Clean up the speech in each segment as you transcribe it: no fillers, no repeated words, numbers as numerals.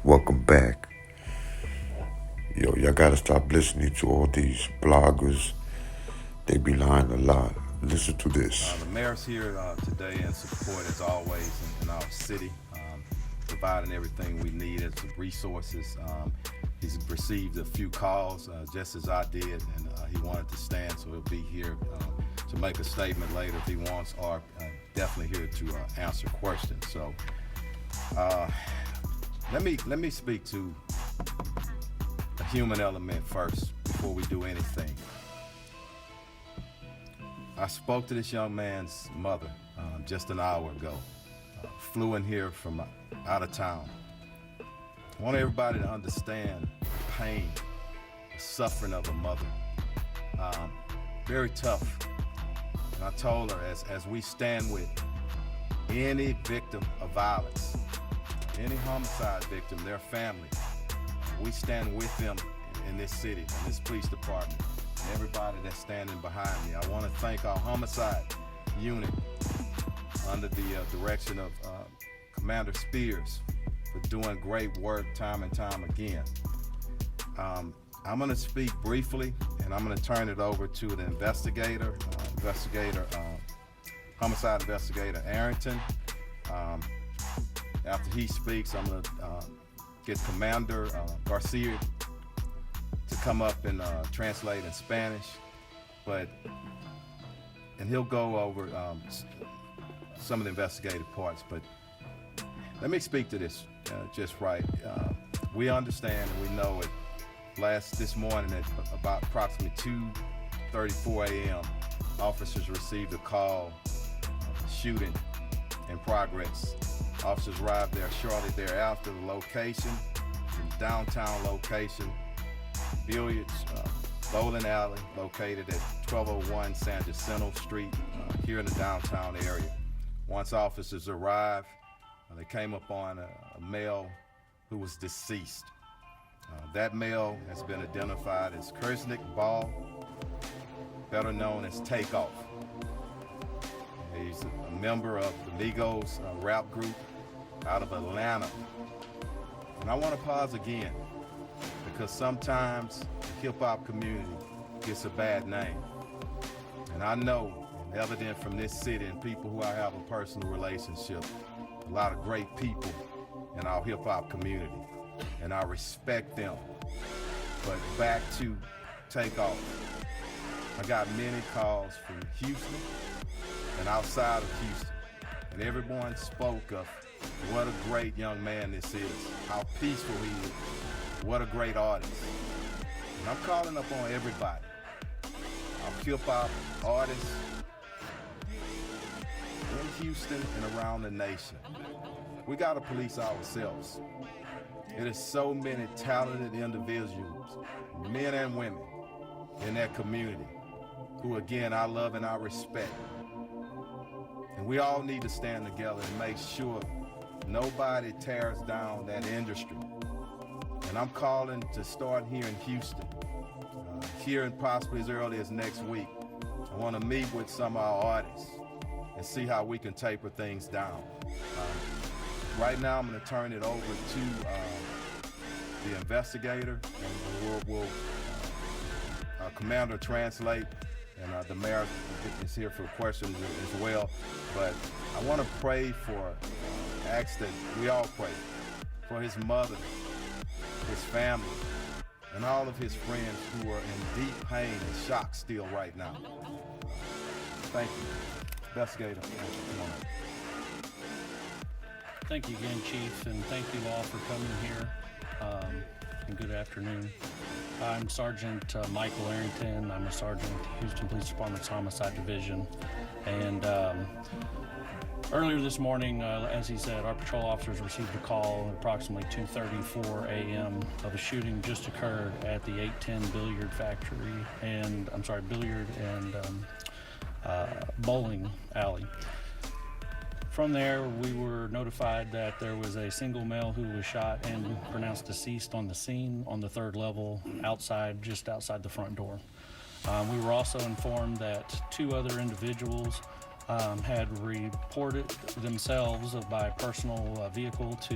welcome back. Yo, y'all gotta stop listening to all these bloggers. They be lying a lot. Listen to this. The mayor's here today in support, as always, in our city, providing everything we need as resources. He's received a few calls, just as I did, and he wanted to stand, so he'll be here to make a statement later if he wants, or definitely here to answer questions. So let me speak to the human element first before we do anything. I spoke to this young man's mother just an hour ago. Flew in here from out of town. I want everybody to understand the pain, the suffering of a mother. Very tough. And I told her, as we stand with any victim of violence, any homicide victim, their family, we stand with them in this city, in this police department, and everybody that's standing behind me. I want to thank our homicide unit under the direction of Commander Spears for doing great work time and time again. I'm going to speak briefly, and I'm going to turn it over to the homicide investigator Arrington. After he speaks, I'm going to get Commander Garcia to come up and translate in Spanish, and he'll go over some of the investigative parts. But let me speak to this just right. We understand and we know it. This morning at about approximately 2:34 a.m., officers received a call, shooting in progress. Officers arrived there shortly thereafter. The location, the downtown location, billiards, bowling alley located at 1201 San Jacinto Street here in the downtown area. Once officers arrived, they came upon a male who was deceased. That male has been identified as Kersnick Ball, better known as Takeoff. He's a member of the Migos rap group out of Atlanta. And I want to pause again, because sometimes the hip-hop community gets a bad name. And I know, and evident from this city and people who I have a personal relationship, a lot of great people in our hip-hop community, and I respect them. But back to Takeoff. I got many calls from Houston and outside of Houston, and everyone spoke of what a great young man this is, how peaceful he is, what a great artist. And I'm calling up on everybody, our hip-hop artists in Houston and around the nation. We got to police ourselves. It is so many talented individuals, men and women, in that community who, again, I love and I respect. And we all need to stand together and make sure nobody tears down that industry. And I'm calling to start here in Houston, here and possibly as early as next week. I want to meet with some of our artists and see how we can taper things down. Right now, I'm going to turn it over to the investigator, and we'll Commander translate, and the mayor is here for questions as well. But I want to pray ask that we all pray for his mother, his family, and all of his friends who are in deep pain and shock still right now. Thank you. Investigator, come on up. Thank you again, Chief, and thank you all for coming here, and good afternoon. I'm Sergeant Michael Arrington. I'm a sergeant with the Houston Police Department's Homicide Division, and earlier this morning, as he said, our patrol officers received a call at approximately 2:34 a.m. of a shooting just occurred at the 810 Billiard and bowling alley. From there, we were notified that there was a single male who was shot and pronounced deceased on the scene on the third level just outside the front door. We were also informed that two other individuals had reported themselves by personal vehicle to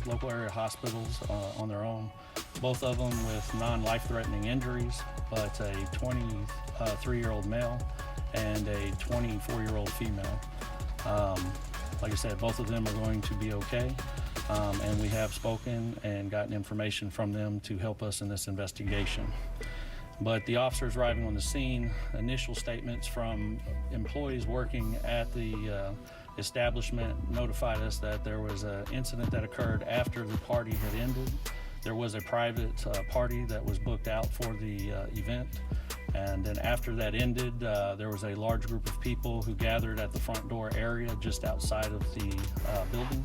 local area hospitals on their own. Both of them with non-life-threatening injuries, but a 23-year-old male and a 24-year-old female. Like I said, both of them are going to be okay, and we have spoken and gotten information from them to help us in this investigation. But the officers arriving on the scene, initial statements from employees working at the establishment notified us that there was an incident that occurred after the party had ended. There was a private party that was booked out for the event. And then after that ended, there was a large group of people who gathered at the front door area just outside of the building.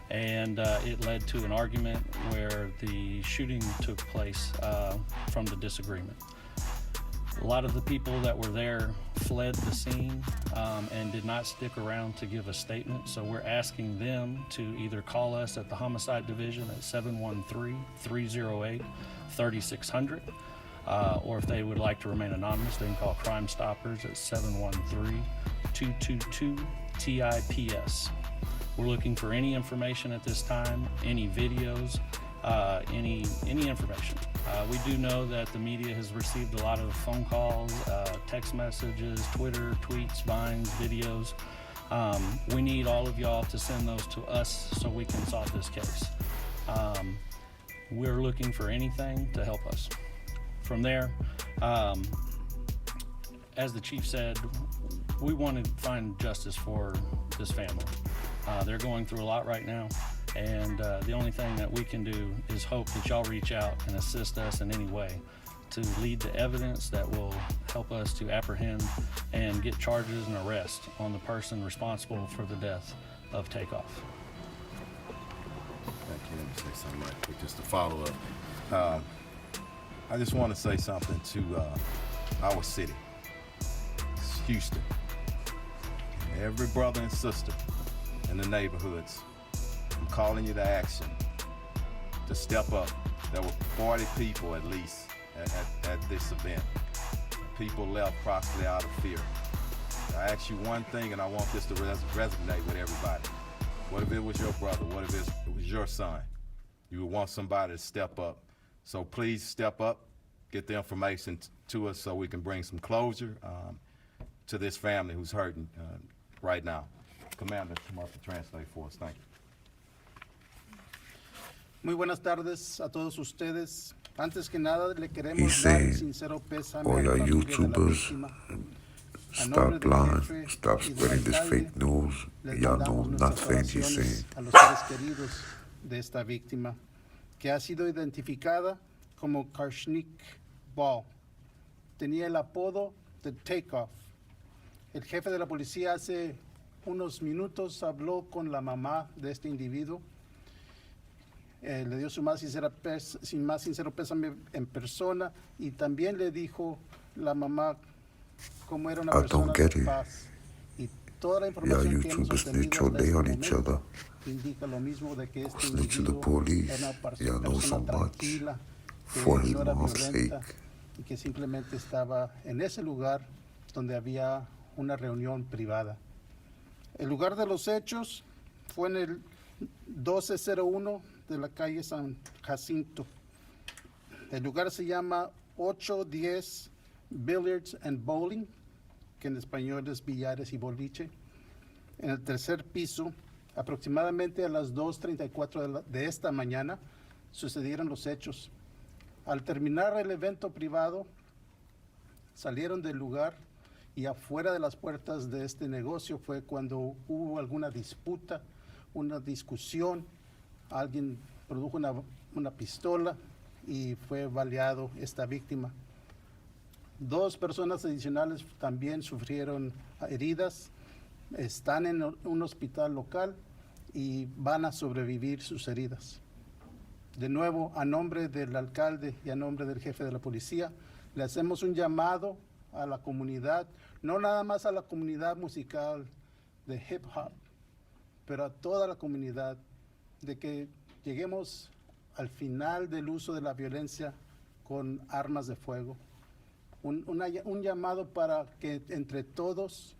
And it led to an argument where the shooting took place from the disagreement. A lot of the people that were there fled the scene and did not stick around to give a statement. So we're asking them to either call us at the Homicide Division at 713-308-3600, or if they would like to remain anonymous, they can call Crime Stoppers at 713-222-TIPS. We're looking for any information at this time, any videos, any information. We do know that the media has received a lot of phone calls, text messages, Twitter, tweets, vines, videos. We need all of y'all to send those to us so we can solve this case. We're looking for anything to help us. From there, as the chief said, we want to find justice for this family. They're going through a lot right now, and the only thing that we can do is hope that y'all reach out and assist us in any way to lead to evidence that will help us to apprehend and get charges and arrest on the person responsible for the death of Takeoff. Thank you. Let me say something right quick, just to follow up. I just want to say something to our city, it's Houston. Every brother and sister in the neighborhoods, I'm calling you to action, to step up. There were 40 people at least at this event. People left probably out of fear. I ask you one thing, and I want this to resonate with everybody. What if it was your brother? What if it was your son? You would want somebody to step up. So please step up, get the information to us so we can bring some closure to this family who's hurting right now. Commander, come up and translate for us. Thank you. Muy buenas tardes a todos ustedes. Antes que nada, le He's queremos dar el saying, sincero pésame all a la your familia de la YouTubers, víctima. A stop nombre del lying, jefe stop y del spreading this alcalde, fake news. les Y'all know mandamos nuestras nothing he's oraciones saying. a los seres queridos de esta víctima, que ha sido identificada como Karshnik Ball. Tenía el apodo de Takeoff. El jefe de la policía hace unos minutos habló con la mamá de este individuo. Le dio su más sincero pésame en persona, y también le dijo la mamá cómo era una I persona don't get de it. paz. Y toda la Y'all información que hemos YouTubers snitch obtenido all hasta day este on each momento other. indica lo mismo, de que este Snitch to the individuo police. era una Y'all know so persona much tranquila, que for his no era mom's violenta, sake. y que simplemente estaba en ese lugar donde había una reunión privada. El lugar de los hechos fue en el 1201 de la calle San Jacinto. El lugar se llama 810 Billiards and Bowling, que en español es billares y boliche. En el tercer piso, aproximadamente a las 2:34 de esta mañana, sucedieron los hechos. Al terminar el evento privado, salieron del lugar, y afuera de las puertas de este negocio fue cuando hubo alguna disputa, una discusión. Alguien produjo una pistola y fue baleado esta víctima. 2 personas adicionales también sufrieron heridas. Están en un hospital local y van a sobrevivir sus heridas. De nuevo, a nombre del alcalde y a nombre del jefe de la policía, le hacemos un llamado a la comunidad, no nada más a la comunidad musical de hip hop, pero a toda la comunidad, de que lleguemos al final del uso de la violencia con armas de fuego. Un llamado para que entre todos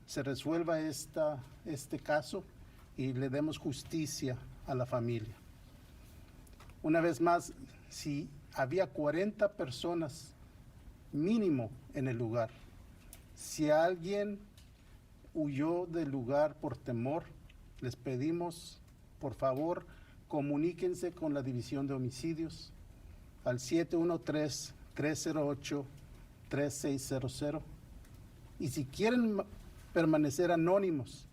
se resuelva este caso y le demos justicia a la familia. Una vez más, si había 40 personas mínimo en el lugar, si alguien huyó del lugar por temor, les pedimos, por favor, comuníquense con la División de Homicidios al 713-308-3600. Y si quieren permanecer anónimos,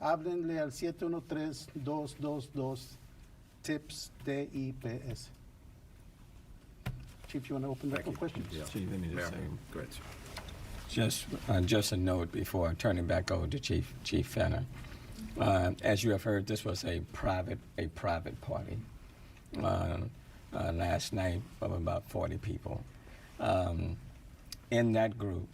háblenle al 713-222-TIPS, TIPS. Chief, you want to open up for questions? Chief, any the same. Go ahead, sir. Just a note before turning back over to Chief Fenner. As you have heard, this was a private party. Last night of about 40 people. In that group,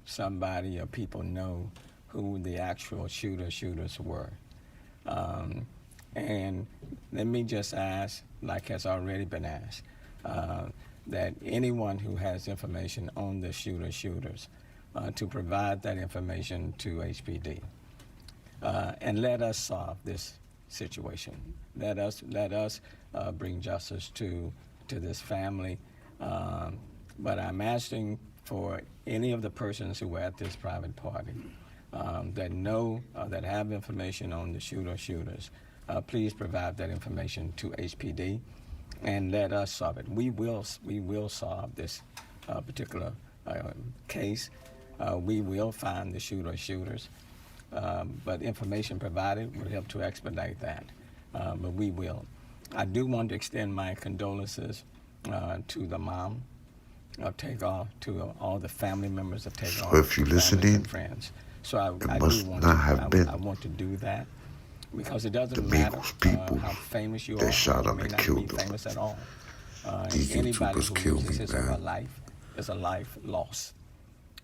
somebody or people know who the actual shooters were. And let me just ask, like has already been asked, that anyone who has information on the shooters to provide that information to HPD. And let us solve this situation. Let us bring justice to this family. But I'm asking for any of the persons who were at this private party that know, that have information on the shooters, please provide that information to HPD and let us solve it. We will solve this particular case. We will find the shooters. But information provided will help to expedite that. But we will. I do want to extend my condolences to the mom of Takeoff, to all the family members of Takeoff. So if you're listening, and friends. So I must do want not have been I want to do that because it doesn't the matter Migos people how famous you that are. shot You him may and not killed be them. famous at all. These Anybody YouTubers who kill loses me, his or her man. life is a life lost.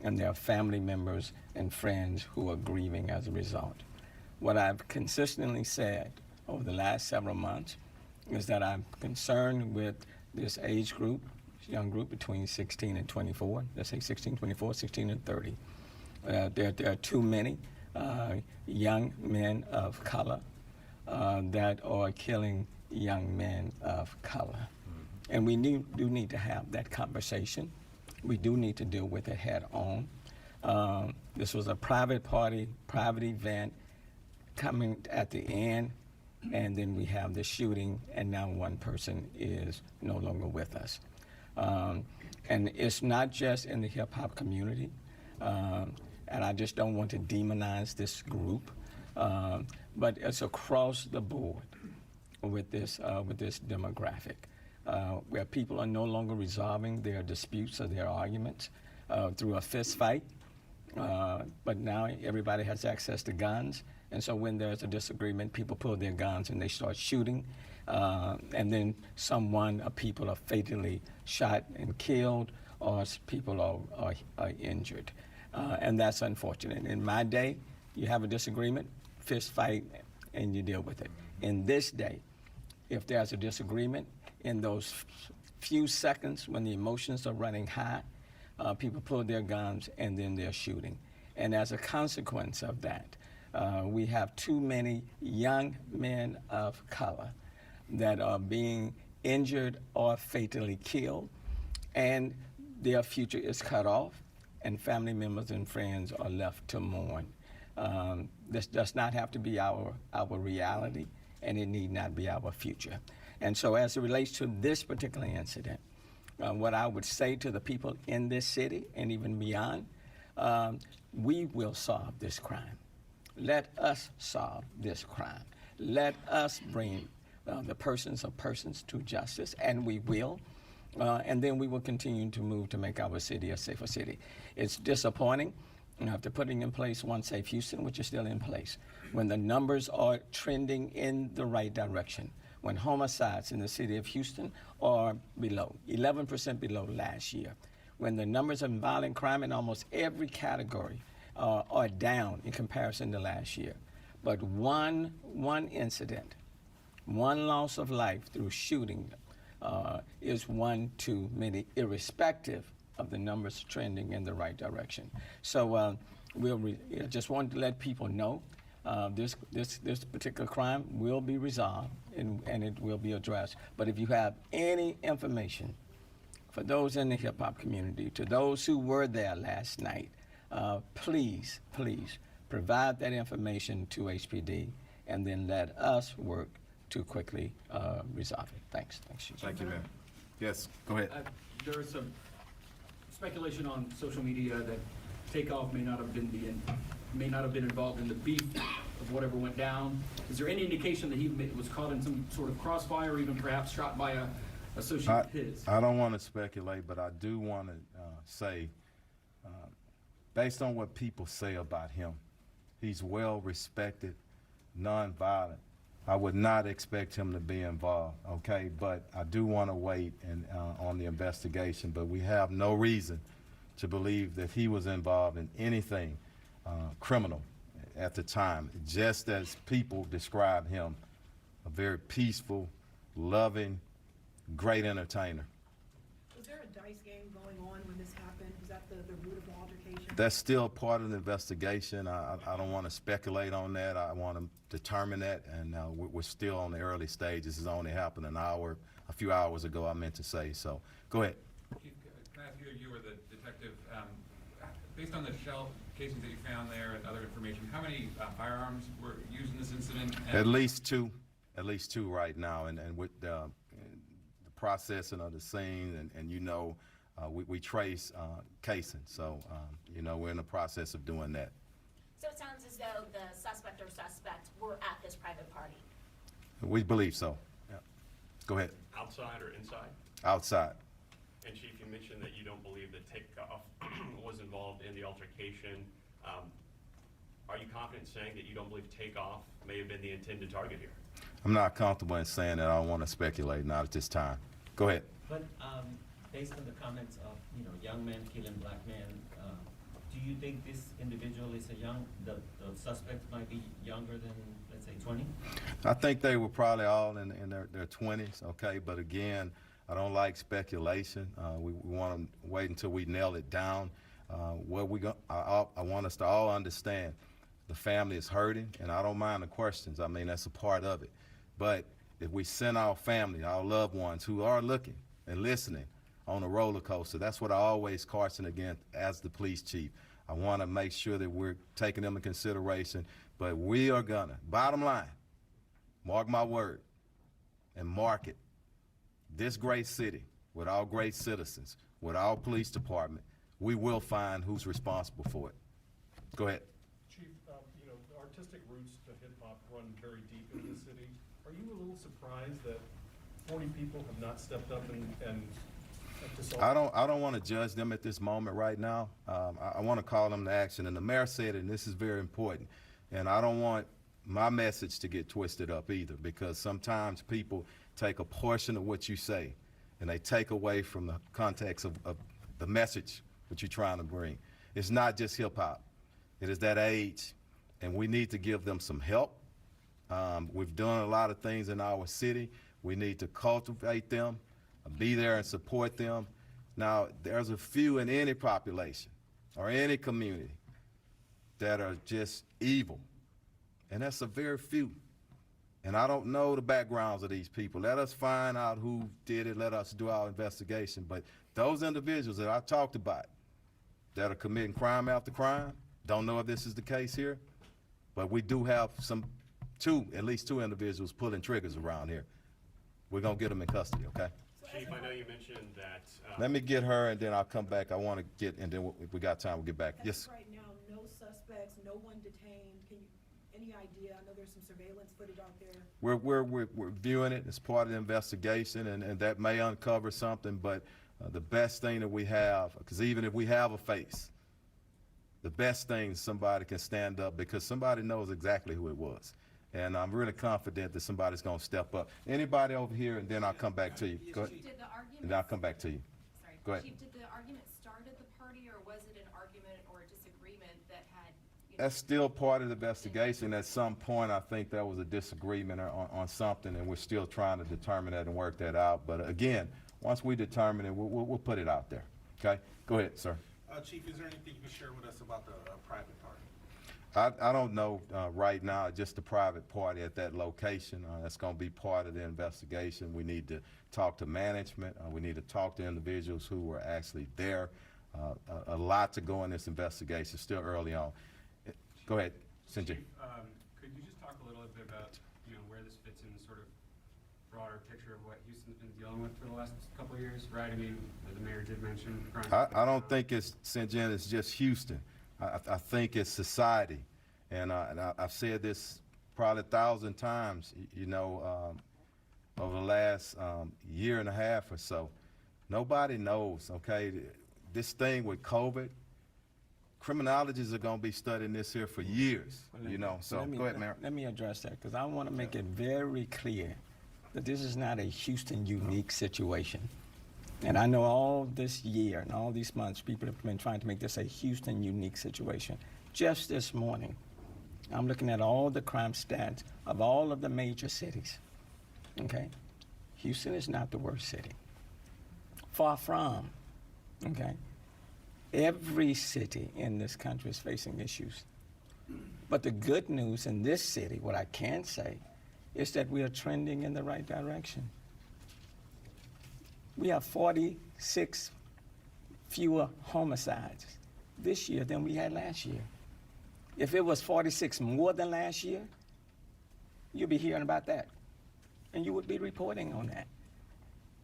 And there are family members and friends who are grieving as a result. What I've consistently said over the last several months is that I'm concerned with this age group, young group between 16 and 24, let's say 16, 24, 16 and 30. There are too many young men of color that are killing young men of color. And we do need to have that conversation. We do need to deal with it head on. This was a private party, private event coming at the end, and then we have the shooting, and now one person is no longer with us. And it's not just in the hip hop community, and I just don't want to demonize this group, but it's across the board with this demographic, where people are no longer resolving their disputes or their arguments through a fist fight, but now everybody has access to guns, and so when there's a disagreement, people pull their guns and they start shooting, and then people are fatally shot and killed, or people are injured, and that's unfortunate. In my day, you have a disagreement, fist fight, and you deal with it. In this day, if there's a disagreement, in those few seconds when the emotions are running high, people pull their guns and then they're shooting. And as a consequence of that, we have too many young men of color that are being injured or fatally killed, and their future is cut off, and family members and friends are left to mourn. This does not have to be our reality, and it need not be our future. And so as it relates to this particular incident, what I would say to the people in this city and even beyond, we will solve this crime. Let us solve this crime. Let us bring the persons to justice, and we will. And then we will continue to move to make our city a safer city. It's disappointing after putting in place One Safe Houston, which is still in place, when the numbers are trending in the right direction, when homicides in the city of Houston are below, 11% below last year, when the numbers of violent crime in almost every category are down in comparison to last year. But one incident, one loss of life through shooting is one too many, irrespective of the numbers trending in the right direction. So I just wanted to let people know this particular crime will be resolved and it will be addressed. But if you have any information for those in the hip hop community, to those who were there last night, please provide that information to HPD and then let us work to quickly resolve it. Thanks, Chief. Thank you, man. Yes, go ahead. There is some speculation on social media that Takeoff may not have been involved in the beef of whatever went down. Is there any indication that he was caught in some sort of crossfire, or even perhaps shot by a associate of his? I don't want to speculate, but I do want to say, based on what people say about him, he's well respected, nonviolent. I would not expect him to be involved, okay? But I do want to wait on the investigation, but we have no reason to believe that he was involved in anything criminal at the time, just as people describe him, a very peaceful, loving, great entertainer. Was there a dice game going on when this happened? Was that the root of the altercation? That's still part of the investigation. I don't want to speculate on that. I want to determine that, and we're still on the early stages. This has only happened a few hours ago, I meant to say. So go ahead. Chief, can I ask you were the detective, based on the shell casings that you found there and other information, how many firearms were used in this incident? At least two right now, and with the processing of the scene, and we trace casing, so we're in the process of doing that. So it sounds as though the suspect or suspects were at this private party. We believe so. Yeah. Go ahead. Outside or inside? Outside. And Chief, you mentioned that you don't believe that Takeoff was involved in the altercation. Are you confident saying that you don't believe Takeoff may have been the intended target here? I'm not comfortable in saying that. I don't want to speculate, not at this time. Go ahead. But based on the comments of young men killing black men, do you think this individual is the suspect might be younger than, let's say, 20? I think they were probably all in their 20s, okay? But again, I don't like speculation. We want to wait until we nail it down. I want us to all understand the family is hurting, and I don't mind the questions. I mean, that's a part of it. But if we send our family, our loved ones who are looking and listening on a roller coaster, that's what I always caution against as the police chief. I want to make sure that we're taking them in consideration, but we are gonna, bottom line, mark my word, and mark it. This great city, with our great citizens, with our police department, we will find who's responsible for it. Go ahead. Chief, the artistic roots to hip-hop run very deep in the city. Are you a little surprised that 40 people have not stepped up and I don't want to judge them at this moment right now. I want to call them to action, and the mayor said it, and this is very important. And I don't want my message to get twisted up either, because sometimes people take a portion of what you say and they take away from the context of the message that you're trying to bring. It's not just hip hop. It is that age, and we need to give them some help. We've done a lot of things in our city. We need to cultivate them, be there and support them. Now, there's a few in any population or any community that are just evil, and that's a very few. And I don't know the backgrounds of these people. Let us find out who did it. Let us do our investigation. But those individuals that I talked about that are committing crime after crime, don't know if this is the case here, but we do have at least two individuals pulling triggers around here. We're gonna get them in custody, okay? Chief, I know you mentioned that. Let me get her, and then I'll come back. I want to get, and then if we got time, we'll get back. Yes. Right now, no suspects, no one detained. Any idea? I know there's some surveillance footage out there. We're viewing it as part of the investigation, and that may uncover something. But the best thing that we have, because even if we have a face, the best thing is somebody can stand up, because somebody knows exactly who it was. And I'm really confident that somebody's going to step up. Anybody over here, and then I'll come back to you. Go ahead. Did the argument, and I'll come back to you. Sorry, go ahead. Chief, did the argument start at the party, or was it an argument or a disagreement that had? That's still part of the investigation. At some point, I think there was a disagreement on something, and we're still trying to determine that and work that out. But again, once we determine it, we'll put it out there. Okay? Go ahead, sir. Chief, is there anything you can share with us about the private party? I don't know right now, just the private party at that location. That's going to be part of the investigation. We need to talk to management. We need to talk to individuals who were actually there. A lot to go in this investigation, still early on. Go ahead, Sanjay. Chief, could you just talk a little bit about, where this fits in the sort of broader picture of what Houston's been dealing with for the last couple of years, right? I mean, the mayor did mention crime. I don't think it's, Sanjay, it's just Houston. I think it's society. And I've said this probably 1,000 times, over the last year and a half or so. Nobody knows, okay? This thing with COVID, criminologists are going to be studying this here for years, So go ahead, Mayor. Let me address that, because I want to make it very clear that this is not a Houston unique situation. And I know all this year and all these months, people have been trying to make this a Houston unique situation. Just this morning, I'm looking at all the crime stats of all of the major cities, okay? Houston is not the worst city. Far from, okay? Every city in this country is facing issues. But the good news in this city, what I can say, is that we are trending in the right direction. We have 46 fewer homicides this year than we had last year. If it was 46 more than last year, you'd be hearing about that. And you would be reporting on that.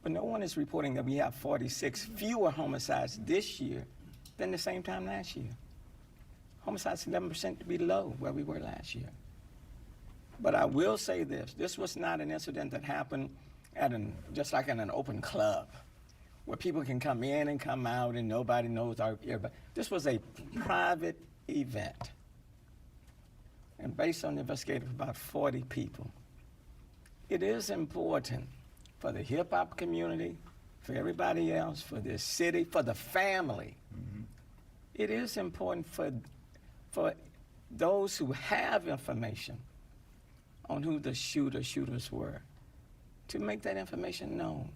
But no one is reporting that we have 46 fewer homicides this year than the same time last year. Homicides 11% below where we were last year. But I will say this was not an incident that happened at just like in an open club where people can come in and come out and nobody knows everybody. This was a private event. And based on the investigation of about 40 people, it is important for the hip hop community, for everybody else, for this city, for the family. Mm-hmm. It is important for those who have information on who the shooters were to make that information known.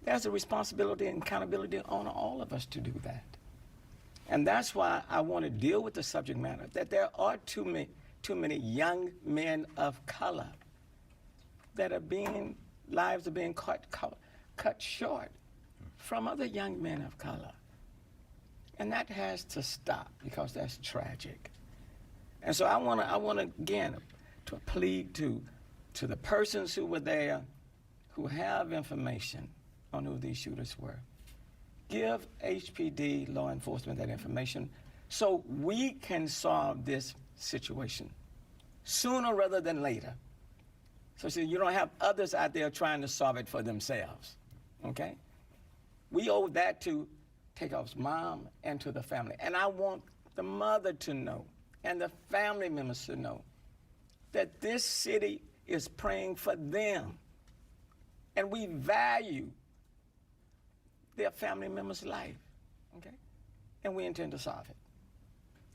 There's a responsibility and accountability on all of us to do that. And that's why I want to deal with the subject matter, that there are too many young men of color that lives are being cut short from other young men of color. And that has to stop because that's tragic. And so I want to again, to plead to the persons who were there, who have information on who these shooters were. Give HPD, law enforcement, that information so we can solve this situation sooner rather than later. So you don't have others out there trying to solve it for themselves, okay? We owe that to Takeoff's mom and to the family. And I want the mother to know and the family members to know that this city is praying for them. And we value their family member's life, okay? And we intend to solve it.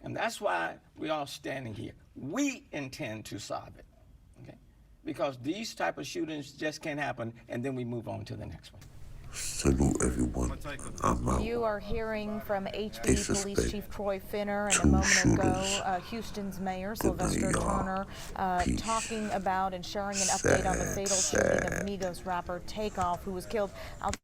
And that's why we're all standing here. We intend to solve it, okay? Because these type of shootings just can't happen and then we move on to the next one. Salute everyone. I'm out. You are hearing from HPD Police Chief Troy Finner and a moment ago, Houston's Mayor Sylvester Turner talking about and sharing an update on the fatal shooting of Migos rapper Takeoff, who was killed outside